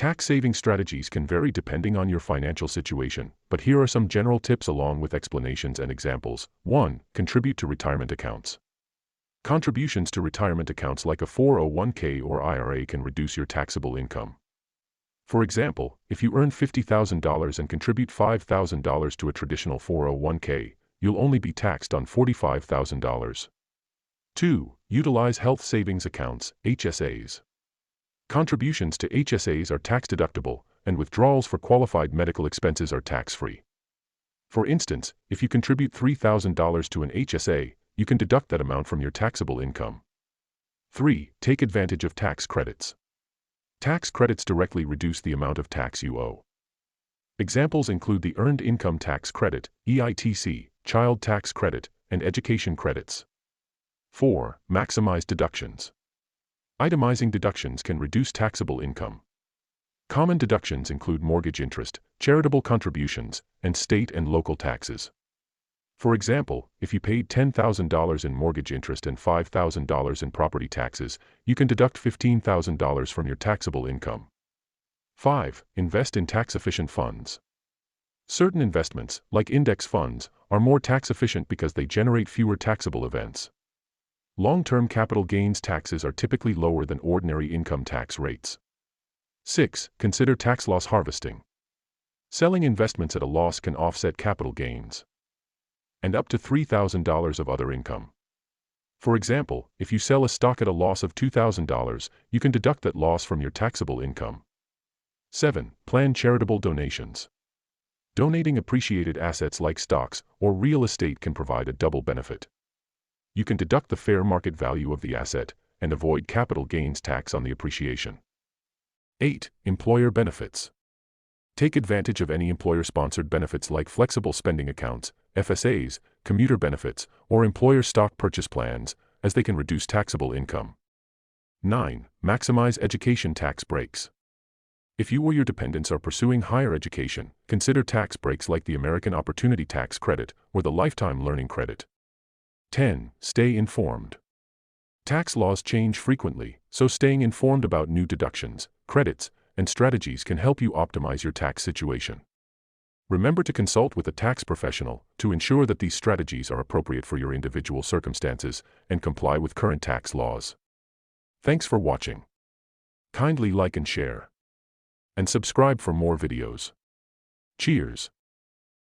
Tax-saving strategies can vary depending on your financial situation, but here are some general tips along with explanations and examples. 1. Contribute to retirement accounts. Contributions to retirement accounts like a 401k or IRA can reduce your taxable income. For example, if you earn $50,000 and contribute $5,000 to a traditional 401k, you'll only be taxed on $45,000. 2. Utilize health savings accounts, HSAs. Contributions to HSAs are tax-deductible, and withdrawals for qualified medical expenses are tax-free. For instance, if you contribute $3,000 to an HSA, you can deduct that amount from your taxable income. 3. Take advantage of tax credits. Tax credits directly reduce the amount of tax you owe. Examples include the Earned Income Tax Credit, EITC, Child Tax Credit, and Education Credits. 4. Maximize deductions. Itemizing deductions can reduce taxable income. Common deductions include mortgage interest, charitable contributions, and state and local taxes. For example, if you paid $10,000 in mortgage interest and $5,000 in property taxes, you can deduct $15,000 from your taxable income. 5. Invest in tax-efficient funds. Certain investments, like index funds, are more tax-efficient because they generate fewer taxable events. Long-term capital gains taxes are typically lower than ordinary income tax rates. 6. Consider tax loss harvesting. Selling investments at a loss can offset capital gains and up to $3,000 of other income. For example, if you sell a stock at a loss of $2,000, you can deduct that loss from your taxable income. 7. Plan charitable donations. Donating appreciated assets like stocks or real estate can provide a double benefit. You can deduct the fair market value of the asset and avoid capital gains tax on the appreciation. 8. Employer benefits. Take advantage of any employer-sponsored benefits like flexible spending accounts, FSAs, commuter benefits, or employer stock purchase plans, as they can reduce taxable income. 9. Maximize education tax breaks. If you or your dependents are pursuing higher education, consider tax breaks like the American Opportunity Tax Credit or the Lifetime Learning Credit. 10. Stay informed. Tax laws change frequently, so staying informed about new deductions, credits, and strategies can help you optimize your tax situation. Remember to consult with a tax professional to ensure that these strategies are appropriate for your individual circumstances and comply with current tax laws. Thanks for watching. Kindly like and share. And subscribe for more videos. Cheers.